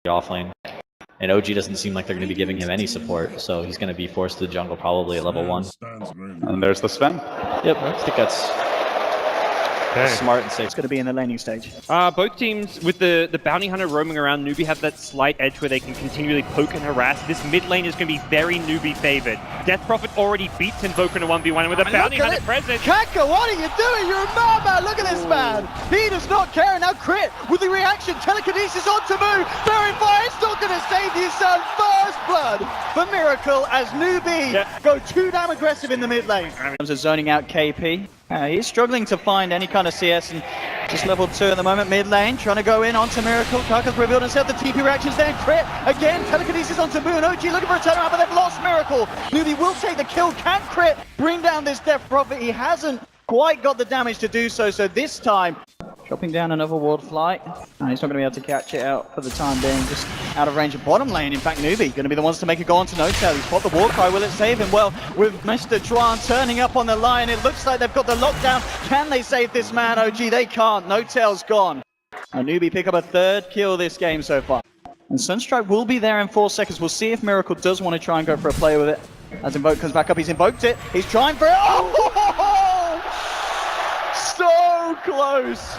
off lane. And OG doesn't seem like they're going to be giving him any support, so he's going to be forced to the jungle probably at level 1. And there's the Sven. Yep, I think that's smart and safe. It's going to be in the laning stage. Both teams, with the bounty hunter roaming around, Newbee have that slight edge where they can continually poke and harass. This mid lane is going to be very Newbee favored. Death Prophet already beats Invoker in a 1v1, and with a bounty hunter present. Kaka, what are you doing? You're a madman. Look at this man. He does not care. And now Crit with the reaction. Telekinesis onto Moo. Verify. It's not going to save you, son. First blood for Miracle as Newbee go too damn aggressive in the mid lane. In terms of zoning out KP. He's struggling to find any kind of CS and just level 2 at the moment, mid lane, trying to go in onto Miracle. Kaka's revealed himself, the TP reactions there, Crit, again, telekinesis onto Moon, OG looking for a turnaround, but they've lost Miracle. Newbee will take the kill, can Crit bring down this Death Prophet? He hasn't quite got the damage to do so, so this time, dropping down another ward flight. And he's not going to be able to catch it out for the time being, just out of range of bottom lane. In fact, Newbee going to be the ones to make a go onto No-Tail. He's spot the war cry, will it save him? Well, with Mr. ChuaN turning up on the line, it looks like they've got the lockdown. Can they save this man, OG? They can't. No-Tail's gone. And Newbee pick up a 3rd kill this game so far. And Sunstrike will be there in 4 seconds. We'll see if Miracle does want to try and go for a play with it. As Invoke comes back up, he's invoked it. He's trying for it. Oh! So close.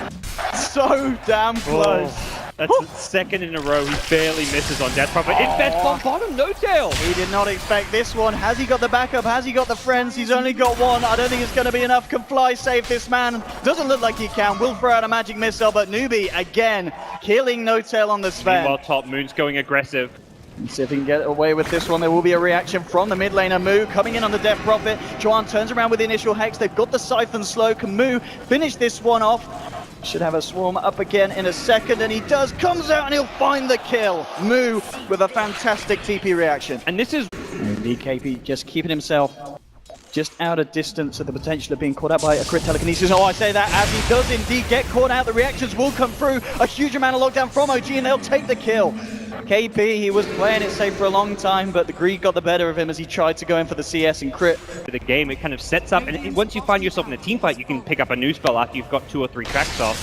So damn close. That's the 2nd in a row. He barely misses on Death Prophet. Invest on bottom, No-Tail. He did not expect this one. Has he got the backup? Has he got the friends? He's only got one. I don't think it's going to be enough. Can Fly save this man? Doesn't look like he can. Will throw out a magic missile, but Newbee again killing No-Tail on the Sven. Meanwhile, top Moon's going aggressive. Let's see if he can get away with this one. There will be a reaction from the mid laner, Moo, coming in on the Death Prophet. ChuaN turns around with the initial Hex. They've got the Siphon slow. Can Moo finish this one off? Should have a swarm up again in a second, and he does. Comes out and he'll find the kill. Moo with a fantastic TP reaction. And this is... DKP just keeping himself just out of distance of the potential of being caught out by a crit telekinesis. Oh, I say that as he does indeed get caught out. The reactions will come through. A huge amount of lockdown from OG, and they'll take the kill. KP, he was playing it safe for a long time, but the greed got the better of him as he tried to go in for the CS and crit. For the game, it kind of sets up, and once you find yourself in a team fight, you can pick up a new spell after you've got 2 or 3 tracks off.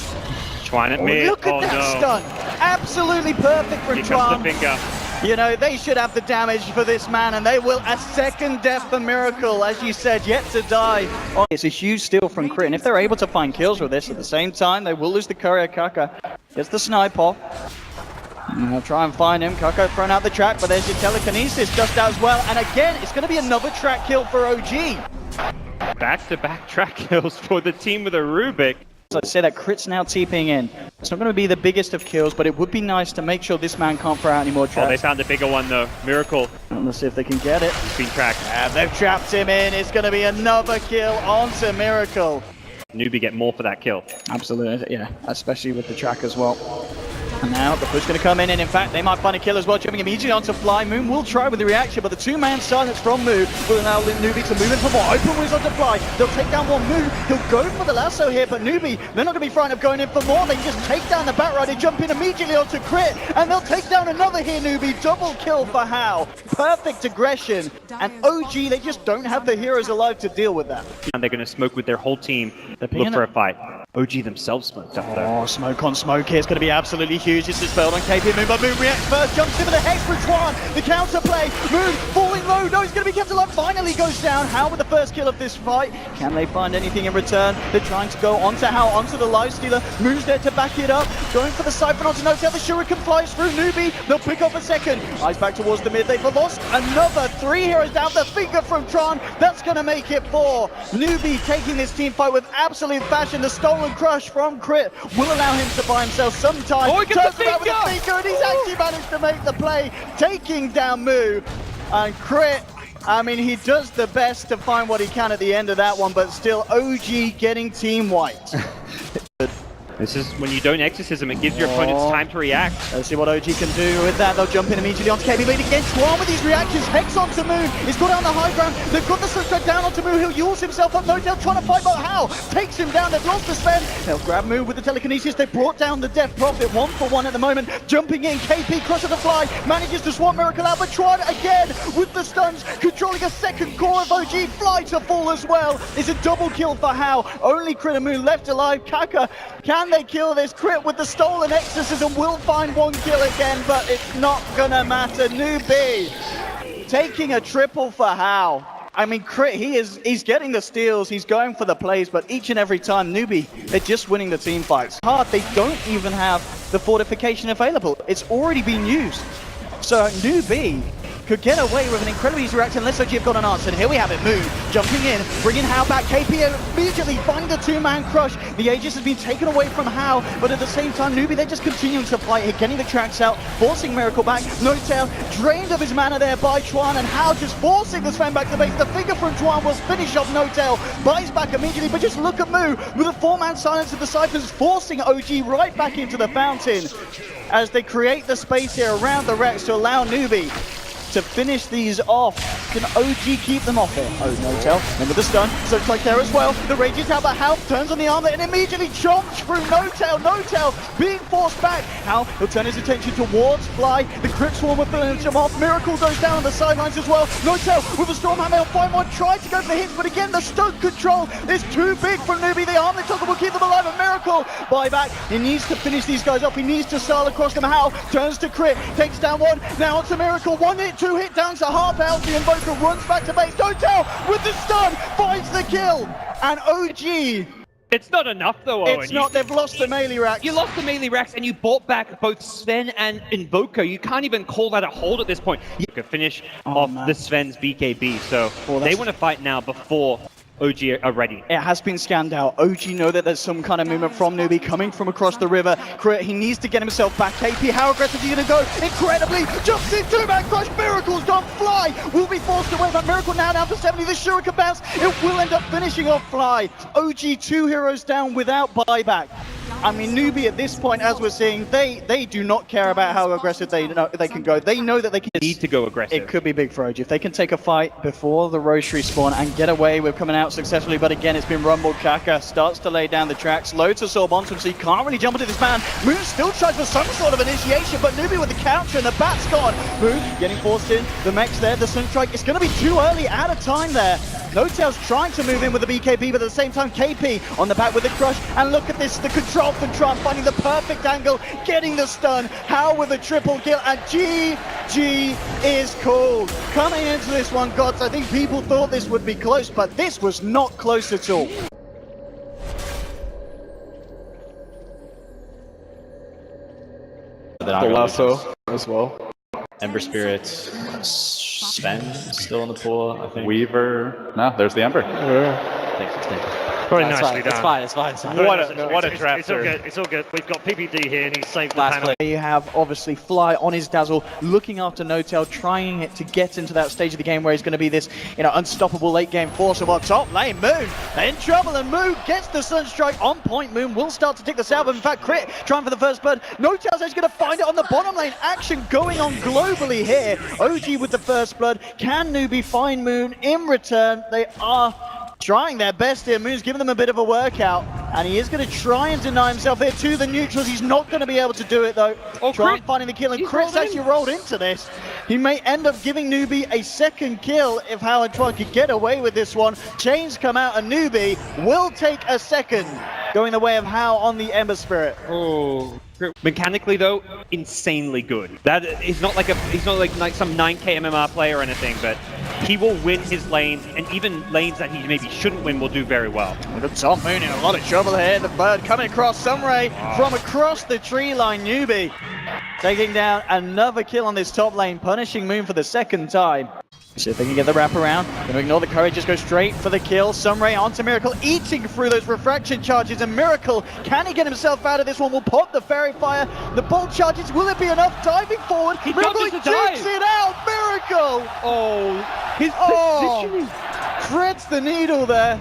ChuaN at mid. Look at that stun. Absolutely perfect from ChuaN. The finger. You know, they should have the damage for this man, and they will. A 2nd death for Miracle, as you said, yet to die. It's a huge steal from Crit, and if they're able to find kills with this at the same time, they will lose the courier. Kaka gets the snipe off. And they'll try and find him. Kaka thrown out the track, but there's your telekinesis just out as well. And again, it's going to be another track kill for OG. Back-to-back track kills for the team with a Rubik. So I'd say that Crit's now TPing in. It's not going to be the biggest of kills, but it would be nice to make sure this man can't throw out any more traps. Oh, they found a bigger one though. Miracle. And let's see if they can get it. He's been tracked. And they've trapped him in. It's going to be another kill onto Miracle. Newbee get more for that kill. Absolutely, yeah. Especially with the track as well. And now the push going to come in, and in fact, they might find a kill as well, jumping immediately onto Fly. Moon will try with the reaction, but the 2-man silence from Moo will allow Newbee to move in for more. Open whiz onto Fly. They'll take down one Moo. He'll go for the lasso here, but Newbee, they're not going to be frightened of going in for more. They can just take down the Batrider, jump in immediately onto Crit, and they'll take down another here, Newbee. Double kill for How. Perfect aggression. And OG, they just don't have the heroes alive to deal with that. And they're going to smoke with their whole team. Look for a fight. OG themselves smoked up though. Oh, smoke on smoke here. It's going to be absolutely huge. It's dispelled on KP. Moon, but Moon reacts first. Jumps in with a Hex for ChuaN. The counterplay. Moon falling low. No, he's going to be kept alive. Finally goes down. How with the first kill of this fight? Can they find anything in return? They're trying to go onto How, onto the Lifestealer. Moon's there to back it up. Going for the Siphon onto No-Tail. The Shuriken flies through Newbee. They'll pick off a 2nd. Eyes back towards the mid. They've lost another 3 heroes down. The finger from ChuaN. That's going to make it 4. Newbee taking this team fight with absolute fashion. The stolen crush from Crit will allow him to buy himself some time. Oh, he gets the finger! With the finger, and he's actually managed to make the play, taking down Moo. And Crit, I mean, he does the best to find what he can at the end of that one, but still OG getting team white. This is when you don't exorcism, it gives your opponents time to react. Let's see what OG can do with that. They'll jump in immediately onto KB. Lead against ChuaN with these reactions. Hex onto Moon. He's got on the high ground. They've got the slipstrike down onto Moon. He'll use himself up. No-Tail trying to fight, but how? Takes him down. They've lost the Sven. They'll grab Moon with the telekinesis. They brought down the Death Prophet 1-for-1 at the moment. Jumping in. KP crosses the fly. Manages to swap Miracle out, but ChuaN again with the stuns. Controlling a 2nd core of OG. Fly to fall as well. It's a double kill for How. Only Crit and Moon left alive. Kaka, can Can they kill this? Crit with the stolen exorcism will find one kill again, but it's not gonna matter. Newbee taking a triple for How. I mean, Crit, he's getting the steals, he's going for the plays, but each and every time, Newbee, they're just winning the team fights. Hard, they don't even have the fortification available. It's already been used. So Newbee could get away with an incredibly easy reaction unless OG have got an answer. And here we have it, Moon jumping in, bringing How back. KP immediately finding the two-man crush. The Aegis has been taken away from How, but at the same time, Newbee, they're just continuing to fight here, getting the tracks out, forcing Miracle back. No-Tail drained of his mana there by ChuaN, and How just forcing the Sven back to base. The finger from ChuaN will finish off No-Tail, buys back immediately, but just look at Moo with a four-man silence of the Cyphers, forcing OG right back into the fountain as they create the space here around the Rex to allow Newbee to finish these off. Can OG keep them off here? Oh, No-Tail. And with the stun, so it's like there as well. The Rage is out, but How turns on the armor and immediately chomps through No-Tail. No-Tail being forced back. How he'll turn his attention towards Fly. The Crit Swarm will finish him off. Miracle goes down on the sidelines as well. No-Tail with a Stormhammer, he'll find one, try to go for the hits, but again, the stun control is too big from Newbee. The armor toggle will keep them alive. A Miracle buyback. He needs to finish these guys off. He needs to style across them. How turns to Crit, takes down one. Now it's a Miracle. One hit, two hit down to half out. The Invoker runs back to base. No-Tail with the stun finds the kill. And OG, It's not enough though, Owen. it's not. They've lost the melee racks. You lost the melee racks and you bought back both Sven and Invoker. You can't even call that a hold at this point. You could finish off the Sven's BKB, so they want to fight now before OG are ready. It has been scanned out. OG know that there's some kind of movement from Newbee coming from across the river. Crit, he needs to get himself back. KP, how aggressive is he going to go? Incredibly, jumps in, two-man crush. Miracle's done. Fly will be forced away, but Miracle now down for 70. The Shuriken bounce. It will end up finishing off Fly. OG 2 heroes down without buyback. I mean, Newbee at this point, as we're seeing, they do not care about how aggressive they can go. They know that they can Need to go aggressive. It could be big for OG if they can take a fight before the Rosary spawn and get away with coming out successfully. But again, it's been rumbled. Kaka starts to lay down the tracks. Loads of Sorb onto him, so he can't really jump into this man. Moon still tries for some sort of initiation, but Newbee with the counter and the bat's gone. Moon getting forced in. The mech's there. The Sunstrike. It's going to be too early. Out of time there. No-Tail's trying to move in with the BKB, but at the same time, KP on the back with the crush. And look at this, the control from Trump finding the perfect angle, getting the stun. How with a triple kill, and GG is called. Coming into this one, gods, I think people thought this would be close, but this was not close at all. The lasso as well. Ember Spirit, Sven still in the pool, I think. Weaver. No, there's the Ember. Thank you. Very That's nicely done. It's fine. What a trap. It's all good. It's all good. We've got PPD here and he's saved the panel. You have obviously Fly on his Dazzle, looking after No-Tail, trying it to get into that stage of the game where he's going to be this, unstoppable late game force. On top lane, Moon in trouble, and Moon gets the Sunstrike on point. Moon will start to take the salve. In fact, Crit trying for the first blood. No-Tail's actually going to find it on the bottom lane. Action going on globally here. OG with the first blood. Can Newbee find Moon in return? They are trying their best here. Moon's giving them a bit of a workout, and he is going to try and deny himself here to the neutrals. He's not going to be able to do it though. Try finding the kill, and Crit's actually rolled into this. He may end up giving Newbee a second kill if Howard Tron could get away with this one. Chains come out, and Newbee will take a second, going the way of How on the Ember Spirit. Oh. Mechanically though, insanely good. That is not like he's not like some 9k MMR player or anything, but he will win his lanes, and even lanes that he maybe shouldn't win will do very well. Look at Tom Moon in a lot of trouble here. The bird coming across, Sunray from across the tree line. Newbee taking down another kill on this top lane, punishing Moon for the second time. See if they can get the wrap around. Gonna ignore the courage, just go straight for the kill. Sunray onto Miracle, eating through those refraction charges, and Miracle, can he get himself out of this one? Will pop the fairy fire. The bolt charges, will it be enough? Diving forward, Miracle takes it out. Miracle! His positioning. Threads the needle there.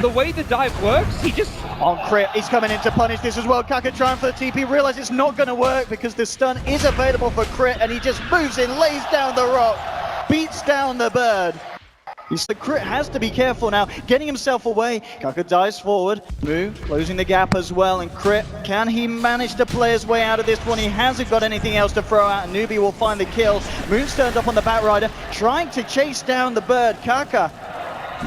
The way the dive works, he just... On Crit, he's coming in to punish this as well. Kaka trying for the TP, realize it's not going to work because the stun is available for Crit, and he just moves in, lays down the rock, beats down the bird. The Crit has to be careful now, getting himself away. Kaka dives forward, Moo closing the gap as well, and Crit, can he manage to play his way out of this one? He hasn't got anything else to throw out, and Newbee will find the kill. Moon's turned up on the Batrider, trying to chase down the bird. Kaka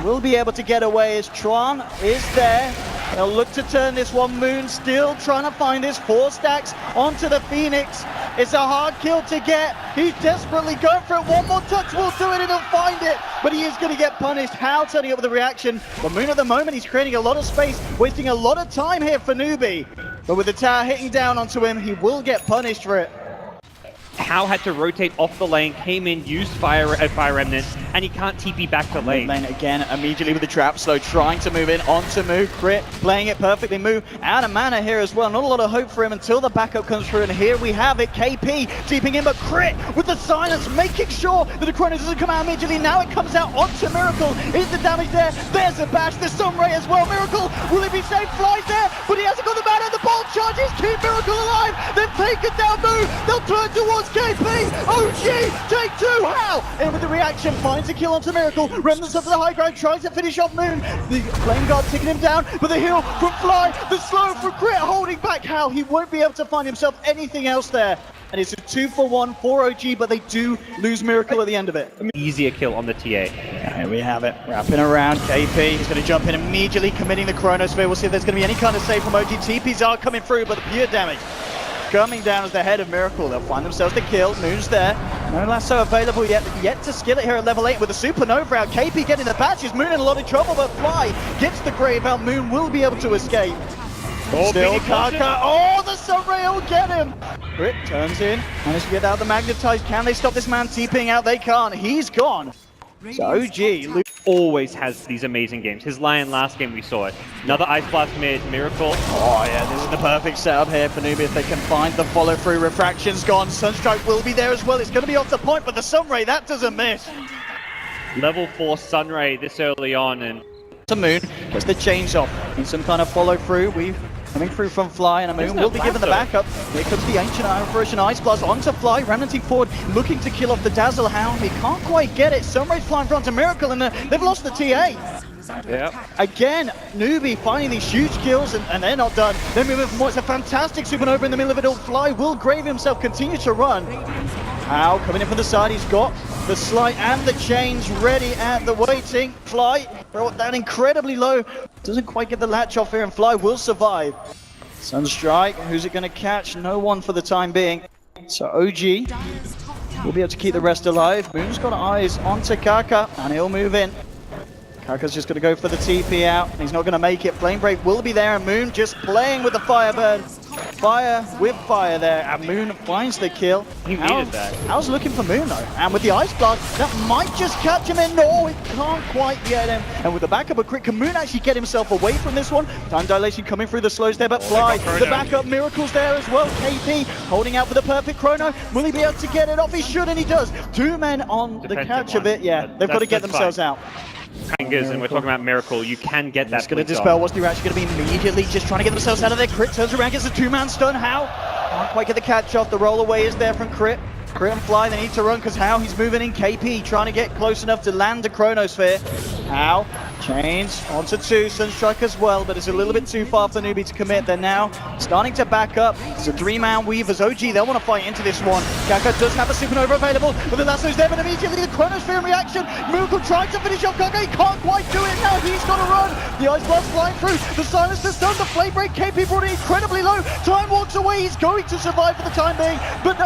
will be able to get away as ChuaN is there. They'll look to turn this one. Moon still trying to find his 4 stacks onto the Phoenix. It's a hard kill to get. He's desperately going for it. One more touch will do it and he'll find it. But he is going to get punished. How turning up with the reaction. But Moon at the moment, he's creating a lot of space, wasting a lot of time here for Newbee. But with the tower hitting down onto him, he will get punished for it. How had to rotate off the lane, came in, used Fire Remnant, and he can't TP back to lane. Lane again, immediately with the trap slow, trying to move in onto Moo. Crit, playing it perfectly. Moo out of mana here as well. Not a lot of hope for him until the backup comes through, and here we have it. KP deeping in, but Crit with the silence, making sure that the Chronos doesn't come out immediately. Now it comes out onto Miracle. Is the damage there? There's a bash, the Sunray as well. Miracle, will he be safe? Flies there, but he hasn't got the mana. The bolt charges, keep Miracle alive. They've taken down Moo. They'll turn towards KP. OG, take 2. How? And with the reaction, finds a kill onto Miracle. Remnants up to the high ground, tries to finish off Moon. The Flame Guard taking him down, but the heal from Fly, the slow from Crit holding back. How? He won't be able to find himself anything else there. And it's a 2-for-1 for OG, but they do lose Miracle at the end of it. Easier kill on the TA. Yeah, here we have it. Wrapping around KP. He's going to jump in immediately, committing the Chronosphere. We'll see if there's going to be any kind of save from OG. TPs are coming through, but the pure damage coming down as the head of Miracle. They'll find themselves the kill. Moon's there. No lasso available yet to skill it here at level 8 with a Supernova out. KP getting the patches. Moon in a lot of trouble, but Fly gets the grave out. Moon will be able to escape. Still Kaka. Oh, the Sunray will get him. Crit turns in. Managed to get out of the Magnetize. Can they stop this man TPing out? They can't. He's gone. So OG always has these amazing games. His Lion last game, we saw it. Another Ice Blast mid, Miracle. Oh yeah, this is the perfect setup here for Newbee if they can find the follow through. Refraction's gone. Sunstrike will be there as well. It's going to be off the point, but the Sunray, that doesn't miss. Level 4 Sunray this early on, and to Moon, gets the chains off in some kind of follow through. We've coming through from Fly, and Moon will be given the backup. Here comes the Ancient Iron Fruition Ice Blast onto Fly, remnanting forward, looking to kill off the Dazzle Hound. He can't quite get it. Sunray's flying front to Miracle, and they've lost the TA. Yep. Again, Newbee finding these huge kills, and they're not done. They're moving for more. It's a fantastic Supernova in the middle of it all. Fly will grave himself, continue to run. How coming in from the side, he's got the Slight and the chains ready at the waiting. Fly brought down incredibly low. Doesn't quite get the latch off here, and Fly will survive. Sunstrike, who's it going to catch? No one for the time being. So OG will be able to keep the rest alive. Moon's got eyes onto Kaka, and he'll move in. Kaka's just going to go for the TP out. He's not going to make it. Flame Break will be there, and Moon just playing with the Firebird. Fire with fire there, and Moon finds the kill. He needed that. How's looking for Moon though, and with the Ice Blast, that might just catch him in. No, it can't quite get him. And with the backup of Crit, can Moon actually get himself away from this one? Time dilation coming through the slows there, but Fly, the backup Miracle's there as well. KP holding out for the perfect chrono. Will he be able to get it off? He should, and he does. 2 men on the catch of it. Yeah, they've got to get themselves out. Fingers, and we're talking about Miracle, you can get that. Just going to dispel. What's the reaction going to be? Immediately just trying to get themselves out of there. Crit turns around, gets a 2-man stun. How? Can't quite get the catch off. The roll away is there from Crit. Crit and Fly, they need to run because How? He's moving in. KP trying to get close enough to land the Chronosphere. How? Chains onto 2, Sunstrike as well, but it's a little bit too far for Newbee to commit. They're now starting to back up. It's a 3-man Weavers. OG, they'll want to fight into this one. Kaka does have a Supernova available, but the lasso's there, but immediately the Chronosphere in reaction. Miracle trying to finish off Kaka. He can't quite do it now. He's got to run. The Ice Blast flying through. The Silence is done. The Flame Break. KP brought it incredibly low. Time walks away. He's going to survive for the time being, but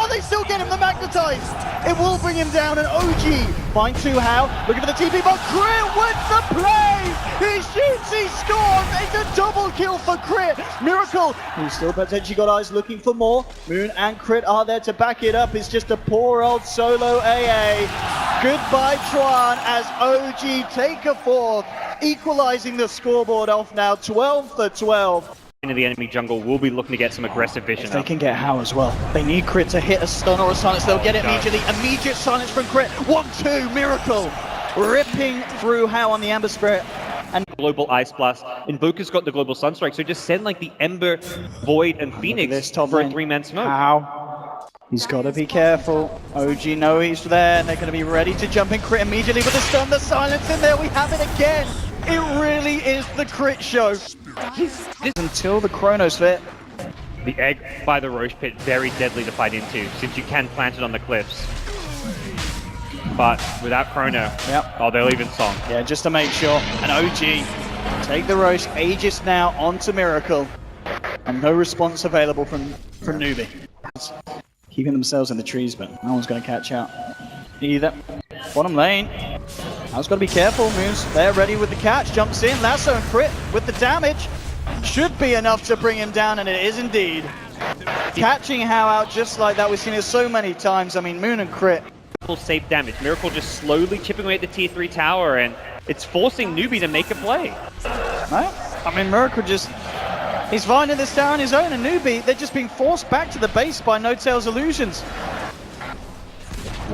they still get him the Magnetize. It will bring him down, and OG finds 2 How. Looking for the TP, but Crit with the play! He shoots, he scores! It's a double kill for Crit! Miracle, he's still potentially got eyes looking for more. Moon and Crit are there to back it up. It's just a poor old solo AA. Goodbye, ChuaN, as OG take a 4th, equalizing the scoreboard off now, 12-12. Into the enemy jungle will be looking to get some aggressive vision. If they can get How as well. They need Crit to hit a stun or a silence. They'll get it immediately. Immediate silence from Crit. 1-2, Miracle. Ripping through How on the Amber Spirit. And global Ice Blast. Invoker's got the global Sunstrike, so just send like the Ember, Void, and Phoenix for a 3-man smoke. How? He's got to be careful. OG know he's there, and they're going to be ready to jump in. Crit immediately with the stun, the silence in there. We have it again. It really is the Crit show. Until the Chronosphere. The egg by the Roche Pit, very deadly to fight into, since you can plant it on the cliffs. But without Chrono, oh, they'll even song. Yeah, just to make sure. And OG Take the Roche, Aegis now onto Miracle. And no response available from Newbee. Keeping themselves in the trees, but no one's going to catch out either. Bottom lane. How's got to be careful. Moon's there ready with the catch. Jumps in. Lasso and crit with the damage. Should be enough to bring him down, and it is indeed. Catching How out just like that. We've seen it so many times. I mean, Moon and crit. Safe damage. Miracle just slowly chipping away at the tier 3 tower, and it's forcing Newbee to make a play. Right? I mean, Miracle just... He's finding this tower on his own, and Newbee, they're just being forced back to the base by No-Tail's illusions.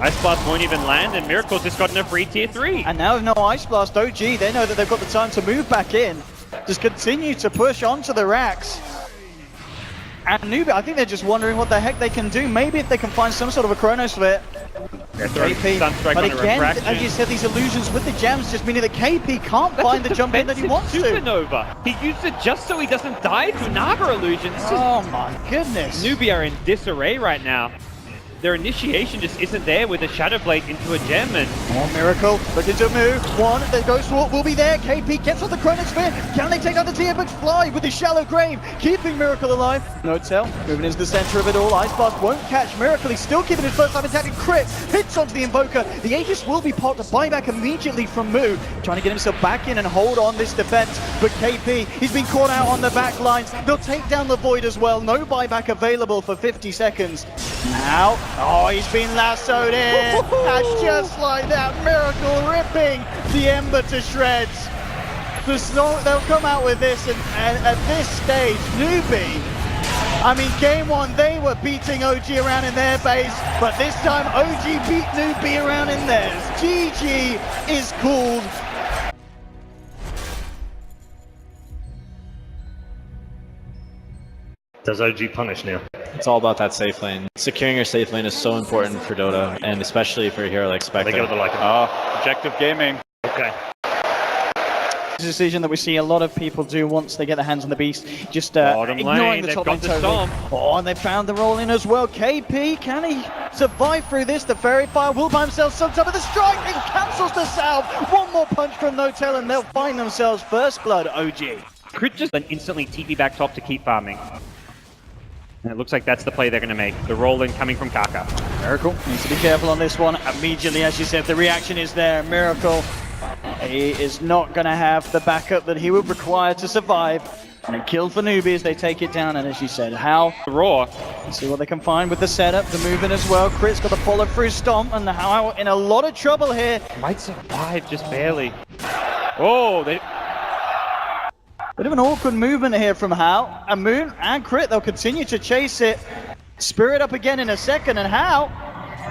Ice Blast won't even land, and Miracle's just gotten a free tier 3. And now with no Ice Blast, OG, they know that they've got the time to move back in. Just continue to push onto the racks. And Newbee, I think they're just wondering what the heck they can do. Maybe if they can find some sort of a Chronosphere. KP, but again, as you said, these illusions with the gems just meaning that KP can't find the jump in that he wants to. Supernova. He used it just so he doesn't die to Naga illusions. Oh my goodness. Newbee are in disarray right now. Their initiation just isn't there with a Shadow Blade into a gem, and... Oh, Miracle, looking to move. One, the Ghost Walk will be there. KP gets on the Chronosphere. Can they take out the tier? But Fly with the Shallow Grave, keeping Miracle alive. No-Tail moving into the center of it all. Ice Blast won't catch Miracle. He's still keeping his first time attacking. Crit hits onto the Invoker. The Aegis will be popped. A buyback immediately from Moo, trying to get himself back in and hold on this defense. But KP, he's been caught out on the back lines. They'll take down the Void as well. No buyback available for 50 seconds. Now, oh, he's been lassoed in. And just like that, Miracle ripping the Ember to shreds. They'll come out with this, and at this stage, Newbee, I mean, game one, they were beating OG around in their base, but this time, OG beat Newbee around in theirs. GG is called. Does OG punish now? It's all about that safe lane. Securing your safe lane is so important for Dota, and especially for a hero like Spectre. They go to the like Objective gaming. Okay. It's a decision that we see a lot of people do once they get their hands on the beast, just Bottom ignoring lane, the they've top got lane the totally. storm. Oh, and they found the roll in as well. KP, can he survive through this? The Fairy Fire will buy himself some time, but the strike, it cancels the salve. One more punch from No-Tail, and they'll find themselves first blood, OG. Could just then instantly TP back top to keep farming. And it looks like that's the play they're going to make. The roll-in coming from Kaka. Miracle needs to be careful on this one. Immediately, as you said, the reaction is there. Miracle, he is not going to have the backup that he would require to survive. And a kill for Newbee as they take it down. And as you said, How, The Roar. see what they can find with the setup, the movement as well. Crit's got the follow through stomp, and the How in a lot of trouble here. Might survive, just barely. Oh, they... Bit of an awkward movement here from How. And Moon and Crit, they'll continue to chase it. Spirit up again in a second, and How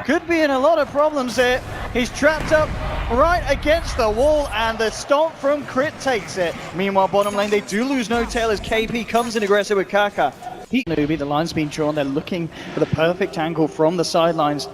could be in a lot of problems here. He's trapped up right against the wall, and the stomp from Crit takes it. Meanwhile, bottom lane, they do lose No-Tail as KP comes in aggressive with Kaka. Newbee, the line's being drawn. They're looking for the perfect angle from the sidelines.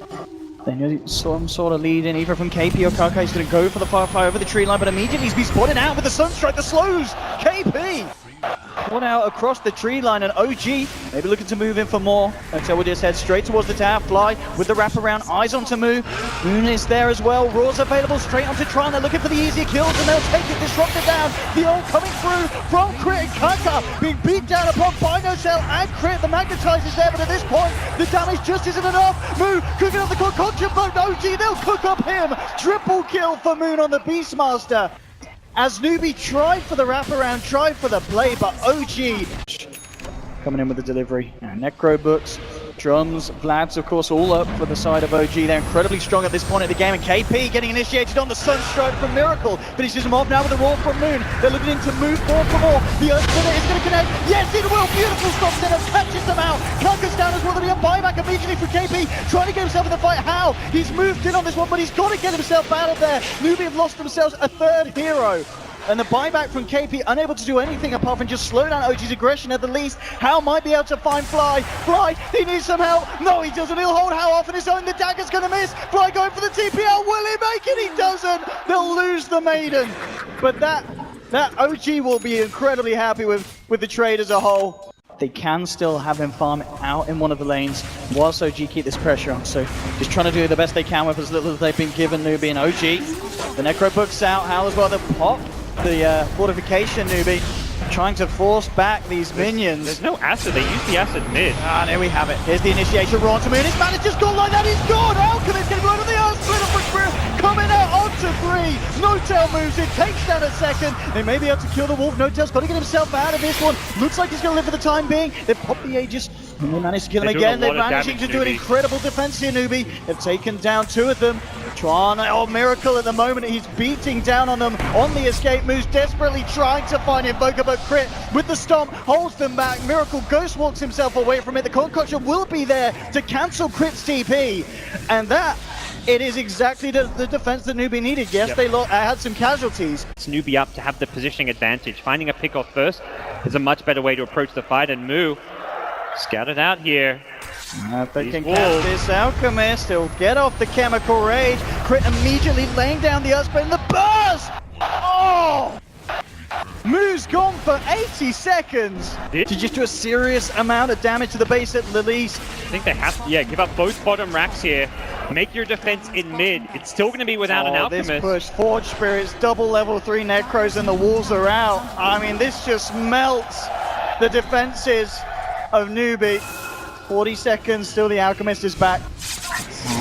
They need some sort of lead in either from KP or Kaka. He's going to go for the Firefly over the tree line, but immediately he's been spotted out with the Sunstrike that slows KP. Caught out across the tree line, and OG maybe looking to move in for more. Until we just head straight towards the tower. Fly with the wraparound, eyes onto Moo. Moon is there as well. Roar's available straight onto Tron. They're looking for the easier kills, and they'll take it, disrupt it down. The ult coming through from Crit and Kaka being beat down upon by No-Tail and Crit. The Magnetize is there, but at this point, the damage just isn't enough. Moo cooking up the concoction, but OG, they'll cook up him. Triple kill for Moon on the Beastmaster. As Newbee tried for the wraparound, tried for the play, but OG coming in with the delivery. Necro books, drums, Vlad's of course all up for the side of OG. They're incredibly strong at this point of the game, and KP getting initiated on the Sunstrike from Miracle. Finishes him off now with the roar from Moon. They're looking to move forward for more. The Earth Spinner is going to connect. Yes, it will. Beautiful stop setup. Catches them out. Kaka's down as well. There'll be a buyback immediately for KP. Trying to get himself in the fight. How? He's moved in on this one, but he's got to get himself out of there. Newbee have lost themselves a third hero. And the buyback from KP, unable to do anything apart from just slow down OG's aggression at the least. How might be able to find Fly. Fly, he needs some help. No, he doesn't. He'll hold How off on his own. The dagger's going to miss. Fly going for the TPL. Will he make it? He doesn't. They'll lose the Maiden. But that OG will be incredibly happy with the trade as a whole. They can still have him farm out in one of the lanes whilst OG keep this pressure on. So just trying to do the best they can with as little as they've been given. Newbee and OG. The Necro books out. How as well. The pop the fortification, Newbee. Trying to force back these minions. There's no acid. They use the acid mid. Ah, there we have it. Here's the initiation. Raw to Moon. His man has just gone like that. He's gone. Alchemist going to go into the earth. Split up for Spirit. Coming out onto 3. No-Tail moves in. Takes down a second. They may be able to kill the wolf. No-Tail's got to get himself out of this one. Looks like he's going to live for the time being. They've popped the Aegis. And they managed to kill him again. They're managing to do an incredible defense here, Newbee. They've taken down 2 of them. ChuaN, oh, Miracle at the moment. He's beating down on them on the escape moves, desperately trying to find Invoker, but Crit with the stomp holds them back. Miracle ghost walks himself away from it. The concoction will be there to cancel Crit's TP. And that, it is exactly the defense that Newbee needed. Yes, they had some casualties. It's Newbee up to have the positioning advantage. Finding a pick off first is a much better way to approach the fight, and Moo scouted out here. If they can catch this Alchemist, he'll get off the Chemical Rage. Crit immediately laying down the Earthsplit and the burst! Oh! Moo's gone for 80 seconds to just do a serious amount of damage to the base at the least. I think they have to, give up both bottom racks here. Make your defense in mid. It's still going to be without an Alchemist. This push, Forge Spirits, double level 3 Necros, and the walls are out. I mean, this just melts the defenses of Newbee. 40 seconds, still the Alchemist is back.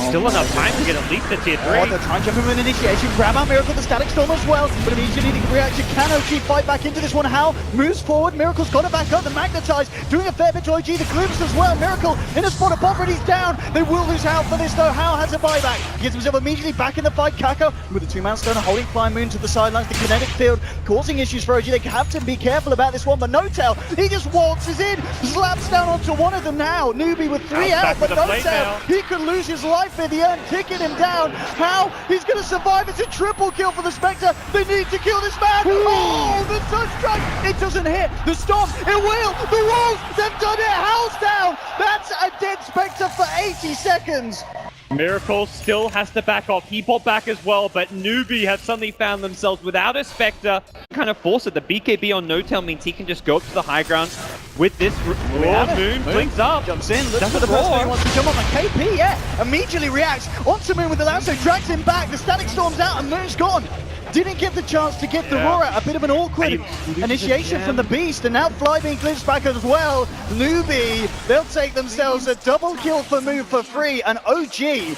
Still enough time to get at least the tier 3. Oh, they're trying to jump him with an initiation. Grab out Miracle, the Static Storm as well. But immediately the reaction can OG fight back into this one. How moves forward. Miracle's got it back up. The Magnetize doing a fair bit to OG. The Glimpse as well. Miracle in a spot of poverty's down. They will lose Hal for this though. Hal has a buyback. He gets himself immediately back in the fight. Kaka with the 2-man stone holding Flying Moon to the sidelines. The kinetic field causing issues for OG. They have to be careful about this one. But No-Tail, he just waltzes in. Slaps down onto one of them now. Newbee with 3 out. But No-Tail, he could lose his life in the end. Kicking him down. How? He's going to survive. It's a triple kill for the Spectre. They need to kill this man. Oh, the Sunstrike. It doesn't hit. The Storm. It will. The Wolves. They've done it. Hal's down. That's a dead Spectre for 80 seconds. Miracle still has to back off. He popped back as well, but Newbee have suddenly found themselves without a Spectre. Kind of force it. The BKB on No-Tail means he can just go up to the high ground with this raw Moon. Blinks up. Jumps in. Looks for the person who wants to jump on. The KP, immediately reacts onto Moon with the lasso. Drags him back. The Static Storm's out and Moon's gone. Didn't get the chance to get the roar out. A bit of an awkward initiation from the Beast, and now Fly being glimpsed back as well. Newbee, they'll take themselves a double kill for Moon for free, and OG.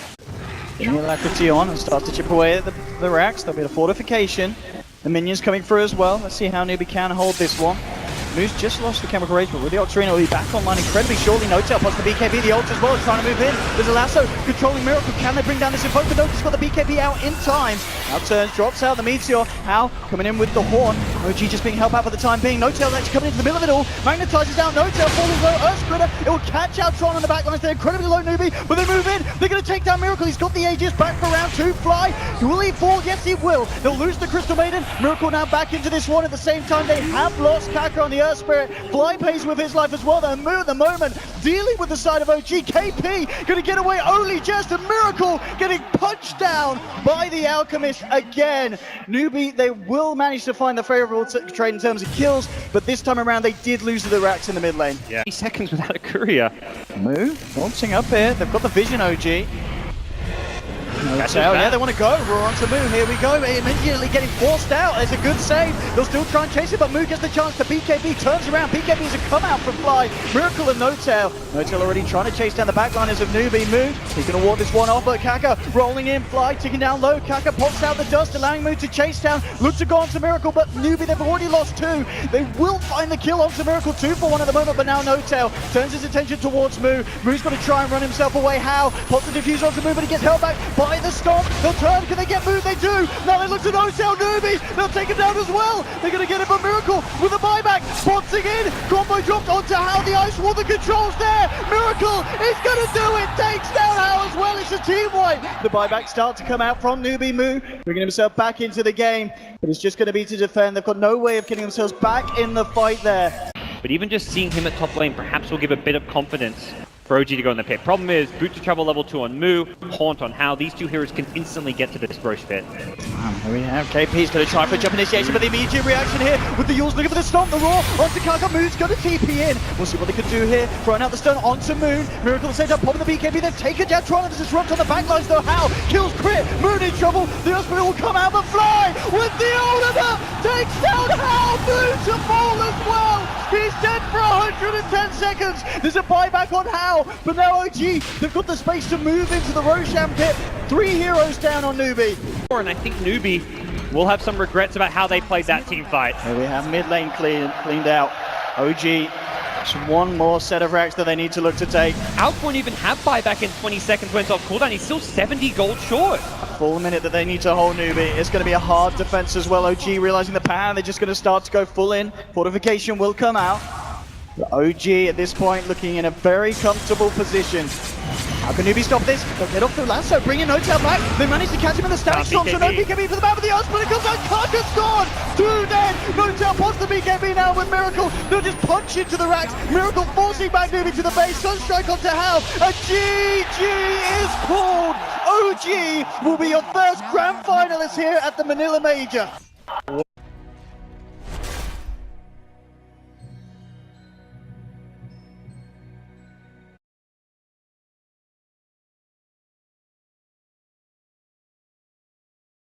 Getting alacrity on and start to chip away at the racks. There'll be a fortification. The minions coming through as well. Let's see how Newbee can hold this one. Moose just lost the Chemical Rage, but with the Octarina will be back online incredibly shortly. No-Tail plus the BKB, the ult as well, is trying to move in. There's a lasso controlling Miracle. Can they bring down this Invoker? No-Tail's got the BKB out in time. Now turns, drops out the Meteor. How? Coming in with the Horn. OG just being helped out for the time being. No-Tail actually coming into the middle of it all. Magnetizes out No-Tail, falling low. Earth Splitter. It will catch out Tron on the back line. They're incredibly low, Newbee, but they move in. They're going to take down Miracle. He's got the Aegis back for round 2. Fly. Will he fall? Yes, he will. They'll lose the Crystal Maiden. Miracle now back into this one. At the same time, they have lost Kaka on the Earth Spirit. Fly pays with his life as well. They're Moo at the moment, dealing with the side of OG. KP going to get away. Only just a Miracle getting punched down by the Alchemist again. Newbee, they will manage to find the favorable trade in terms of kills, but this time around they did lose to the racks in the mid lane. 30 seconds without a courier. Moo launching up here. They've got the vision, OG. Yeah, they want to go. Roar onto Moo. Here we go. Immediately getting forced out. There's a good save. They'll still try and chase it, but Moo gets the chance to BKB. Turns around. BKB is a come out from Fly. Miracle and No-Tail. No-Tail already trying to chase down the backliners of Newbee. Moo, he's going to ward this one off, but Kaka rolling in. Fly ticking down low. Kaka pops out the dust, allowing Moo to chase down. Look to go onto Miracle, but Newbee, they've already lost 2. They will find the kill onto Miracle. 2 for 1 at the moment, but now No-Tail turns his attention towards Moo. Moo's got to try and run himself away. How? Pops the diffuser onto Moo, but he gets held back by the Storm. They'll turn. Can they get moved? They do. Now they look to No-Tail. Newbee. They'll take him down as well. They're going to get him a Miracle with a buyback. Sponsing in. Combo dropped onto Hal. The Ice Wall. The controls there. Miracle is going to do it. Takes down Hal as well. It's a team wipe. The buyback start to come out from Newbee. Moo bringing himself back into the game. But it's just going to be to defend. They've got no way of getting themselves back in the fight there. But even just seeing him at top lane perhaps will give a bit of confidence for OG to go in the pit. Problem is, boot to travel level 2 on Moo, Haunt on Hal. These two heroes can instantly get to this Roche pit. Here we have KP's going to try for jump initiation, but the immediate reaction here with the Yules looking for the to stomp the Raw onto Kaka. Moon's going to TP in. We'll see what they can do here. Throwing out the stun onto Moon. Miracle at the same time, popping the BKB. They've taken down ChuaN. This is rocked on the backlines though. How? Kills Crit. Moon in trouble. The Osprey will come out, but Fly with the ultimate takes down How. Moon to fall as well. He's dead for 110 seconds. There's a buyback on How, but now OG, they've got the space to move into the Roshan pit. 3 heroes down on Newbee. And I think Newbee will have some regrets about how they played that team fight. Here we have mid lane cleaned out. OG, just one more set of racks that they need to look to take. Alf won't even have buyback in 20 seconds when it's off cooldown. He's still 70 gold short. Full minute that they need to hold Newbee. It's going to be a hard defense as well. OG realizing the pan, they're just going to start to go full in. Fortification will come out. But OG at this point looking in a very comfortable position. How can Newbee stop this? They'll get off the lasso, bring in Hotel back. They manage to catch him in the stack storm, so no BKB for the man with the but it comes out. Kaka's gone! 2 dead! Hotel pops the BKB now with Miracle. They'll just punch into the racks. Miracle forcing back Newbee to the base. Sunstrike onto Hal. A GG is called. OG will be your first grand finalist here at the Manila Major.